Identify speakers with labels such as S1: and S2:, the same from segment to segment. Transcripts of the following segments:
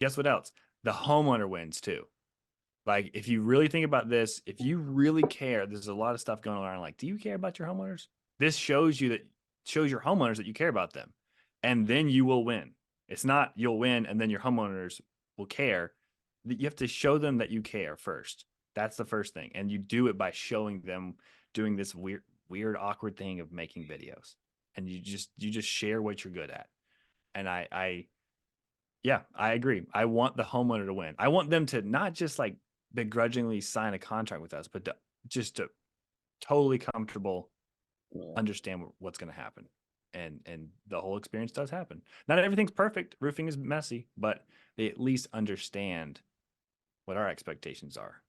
S1: Guess what else? The homeowner wins too. Like, if you really think about this, if you really care, there's a lot of stuff going on. Like, do you care about your homeowners? This shows your homeowners that you care about them, and then you will win. It's not you'll win and then your homeowners will care. You have to show them that you care first. That's the first thing, and you do it by showing them doing this weird, awkward thing of making videos, and you just share what you're good at. And yeah, I agree. I want the homeowner to win. I want them to not just like begrudgingly sign a contract with us, but just to totally comfortable,
S2: Yeah.
S1: understand what's going to happen. And the whole experience does happen. Not everything's perfect. Roofing is messy, but they at least understand what our expectations are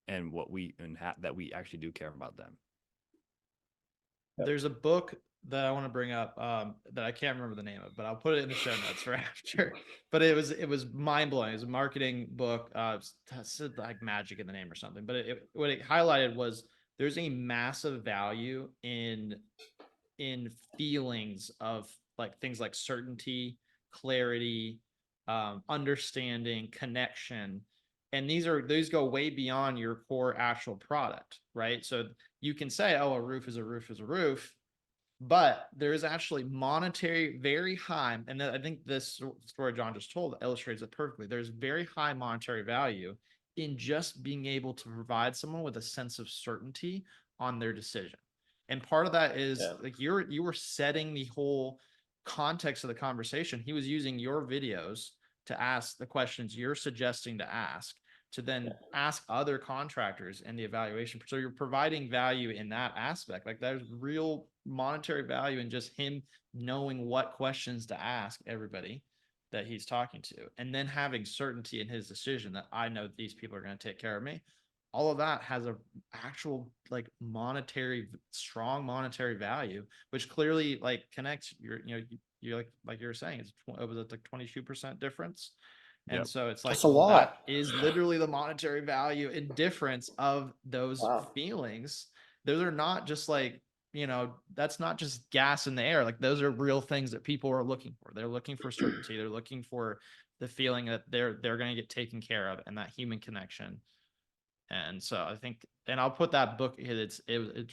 S1: and what that we actually do care about them.
S3: There's a book that I want to bring up that I can't remember the name of, but I'll put it in the show notes for after. But it was mind blowing. It was a marketing book. It said like magic in the name or something. But what it highlighted was there's a massive value in feelings of like things like certainty, clarity, understanding, connection. And these go way beyond your core actual product, right? So you can say, oh, a roof is a roof is a roof, but there is actually monetary, very high, and I think this story John just told illustrates it perfectly. There's very high monetary value in just being able to provide someone with a sense of certainty on their decision. And part of that is
S2: Yeah.
S3: like you were setting the whole context of the conversation. He was using your videos to ask the questions you're suggesting to ask, to then ask other contractors in the evaluation. So you're providing value in that aspect. Like there's real monetary value in just him knowing what questions to ask everybody that he's talking to, and then having certainty in his decision that I know these people are going to take care of me. All of that has a actual like monetary, strong monetary value, which clearly like connects your, you're like you were saying, it was like 22% difference. And
S1: Yep.
S3: so it's like
S2: That's a
S3: that
S2: lot.
S3: is literally the monetary value and difference of those
S2: Wow.
S3: feelings. Those are not just like, that's not just gas in the air. Like those are real things that people are looking for. They're looking for certainty. They're looking for the feeling that they're going to get taken care of and that human connection. And so I think, and I'll put that book. It's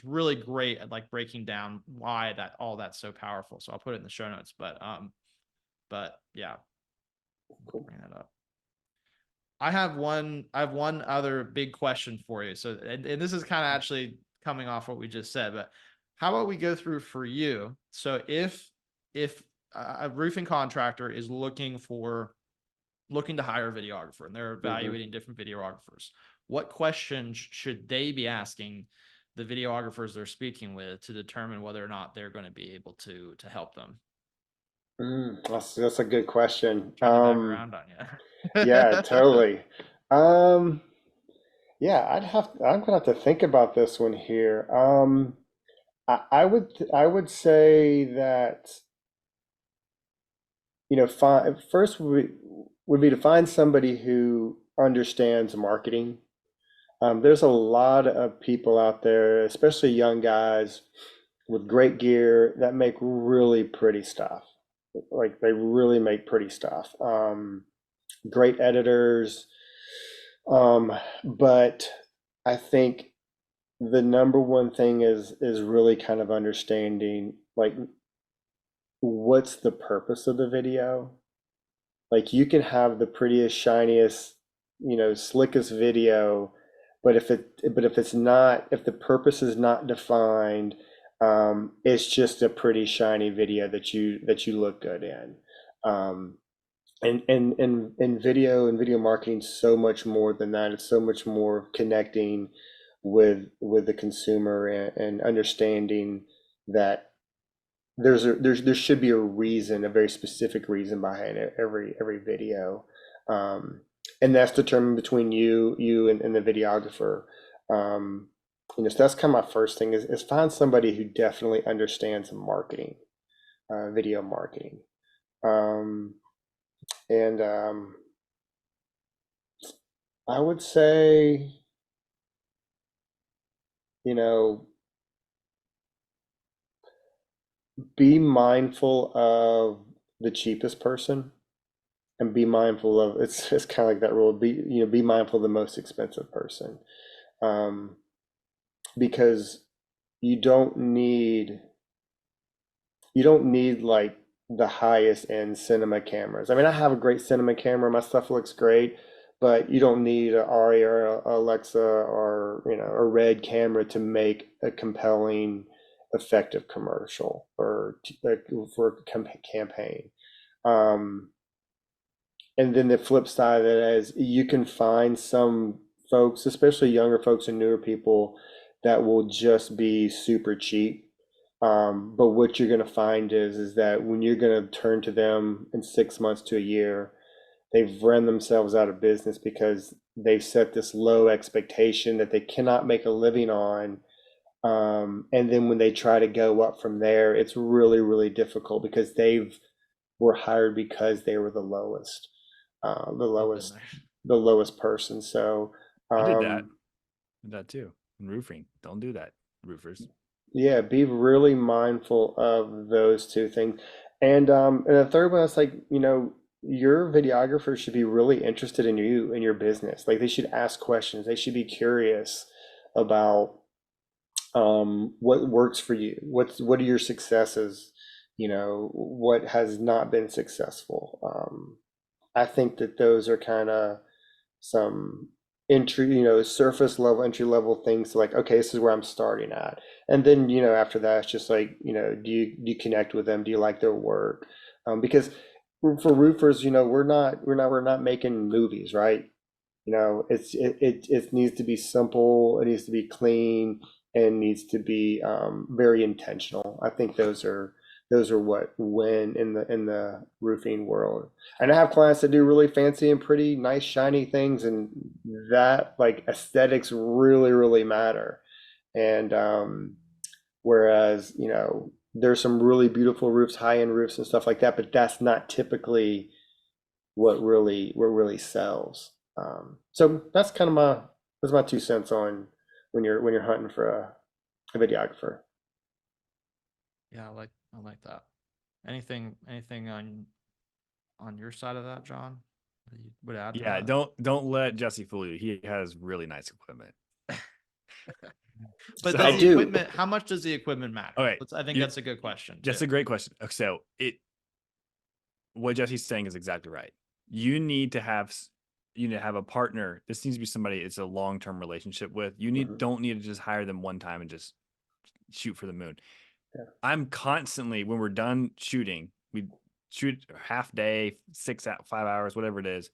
S3: really great at like breaking down why all that's so powerful. So I'll put it in the show notes. But yeah,
S2: Cool.
S3: bring that up. I have one other big question for you. So, and this is kind of actually coming off what we just said, but how about we go through for you? So if a roofing contractor is looking to hire a videographer and they're evaluating different videographers, what questions should they be asking the videographers they're speaking with to determine whether or not they're going to be able to help them?
S2: That's a good question.
S3: Turn the back around on you.
S2: Yeah, totally. Um, yeah, I'm gonna have to think about this one here. I would say that, first would be to find somebody who understands marketing. There's a lot of people out there, especially young guys with great gear that make really pretty stuff. Like they really make pretty stuff. Great editors. But I think the number one thing is really kind of understanding like what's the purpose of the video. Like you can have the prettiest, shiniest, slickest video, but if the purpose is not defined, it's just a pretty shiny video that you look good in. Um, and video marketing so much more than that. It's so much more connecting with the consumer and understanding that there should be a reason, a very specific reason behind every video, um, and that's determined between you and the videographer. So that's kind of my first thing is find somebody who definitely understands marketing, video marketing, um, and I would say, you know, be mindful of the cheapest person and be mindful of it's kind of like that rule, be mindful of the most expensive person. Um, because you don't need you don't need like the highest end cinema cameras. I mean, I have a great cinema camera, my stuff looks great, but you don't need an Ari or a Alexa or a Red camera to make a compelling, effective commercial or like for a campaign. Um, and then the flip side of it is you can find some folks, especially younger folks and newer people, that will just be super cheap. But what you're going to find is that when you're going to turn to them in 6 months to a year, they've run themselves out of business because they've set this low expectation that they cannot make a living on. And then when they try to go up from there, it's really, really difficult because they've were hired because they were the
S3: I've been
S2: lowest,
S3: there.
S2: the lowest person. So,
S1: I did that.
S2: um,
S1: Did that too. In roofing. Don't do that, roofers.
S2: yeah, be really mindful of those two things. And the third one is like, your videographer should be really interested in you and your business. Like they should ask questions. They should be curious about what works for you. What are your successes? What has not been successful. I think that those are kind of some surface level, entry level things to like, okay, this is where I'm starting at. And then, after that, it's just like, do you connect with them? Do you like their work? Because for roofers, we're not making movies, right? It needs to be simple, it needs to be clean, and needs to be very intentional. I think those are what win in the roofing world. And I have clients that do really fancy and pretty, nice, shiny things, and that like aesthetics really, really matter. And whereas, there's some really beautiful roofs, high-end roofs and stuff like that, but that's not typically what really sells. So that's my 2 cents on when you're hunting for a videographer.
S3: Yeah, I like that. Anything on your side of that, John, that you would add to
S1: Yeah,
S3: that?
S1: don't let Jesse fool you. He has really nice equipment.
S3: But
S2: I
S3: does
S1: So,
S3: the
S2: do.
S3: equipment, how much does the equipment matter?
S1: okay,
S3: I think
S1: you,
S3: that's a good question too.
S1: that's a great question. So what Jesse's saying is exactly right. You need to have a partner. This needs to be somebody it's a long-term relationship with.
S2: Mhm.
S1: Don't need to just hire them one time and just shoot for the moon.
S2: Yeah.
S1: I'm constantly when we're done shooting, we shoot half day, 5 hours, whatever it is.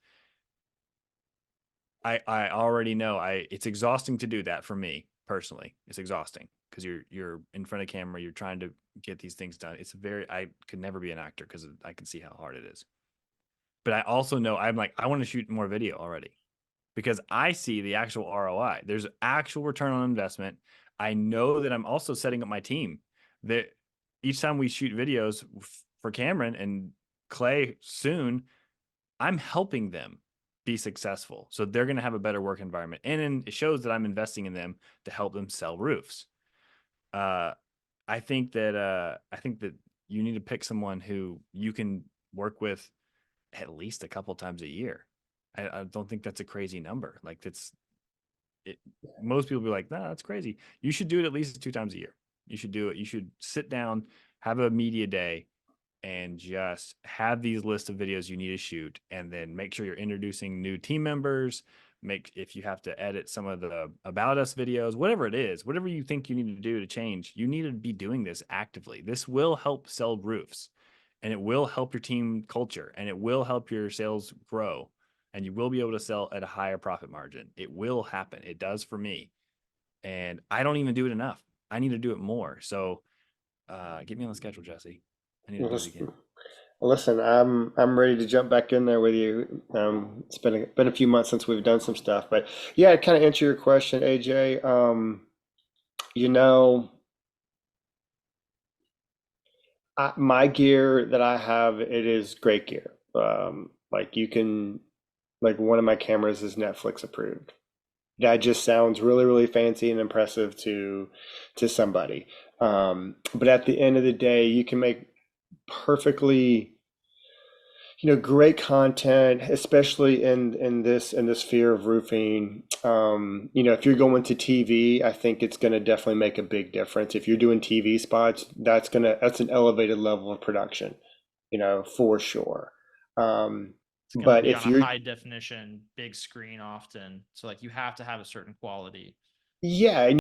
S1: I already know it's exhausting to do that for me personally. It's exhausting because you're in front of camera, you're trying to get these things done. I could never be an actor because I can see how hard it is. But I also know I'm like I want to shoot more video already because I see the actual ROI. There's actual return on investment. I know that I'm also setting up my team that each time we shoot videos for Cameron and Clay soon, I'm helping them be successful. So they're going to have a better work environment. And it shows that I'm investing in them to help them sell roofs. Uh, I think that you need to pick someone who you can work with at least a couple times a year. I don't think that's a crazy number. Like that's it. Most people be like, "No, that's crazy." You should do it at least 2 times a year. You should do it. You should sit down, have a media day, and just have these lists of videos you need to shoot, and then make sure you're introducing new team members. Make if you have to edit some of the about us videos, whatever it is, whatever you think you need to do to change, you need to be doing this actively. This will help sell roofs and it will help your team culture and it will help your sales grow and you will be able to sell at a higher profit margin. It will happen. It does for me. And I don't even do it enough. I need to do it more. So get me on the schedule, Jesse. I need to
S2: Well,
S1: do it again.
S2: listen, I'm ready to jump back in there with you. It's been a few months since we've done some stuff, but yeah, to kind of answer your question, AJ. You know, my gear that I have, it is great gear. Like you can, like one of my cameras is Netflix approved. That just sounds really, really fancy and impressive to somebody. But at the end of the day, you can make perfectly Great content, especially in this sphere of roofing. If you're going to TV, I think it's going to definitely make a big difference. If you're doing TV spots, that's an elevated level of production, for sure.
S3: It's going to
S2: But
S3: be
S2: if
S3: on a
S2: you're,
S3: high definition, big screen often. So like you have to have a certain quality.
S2: yeah, and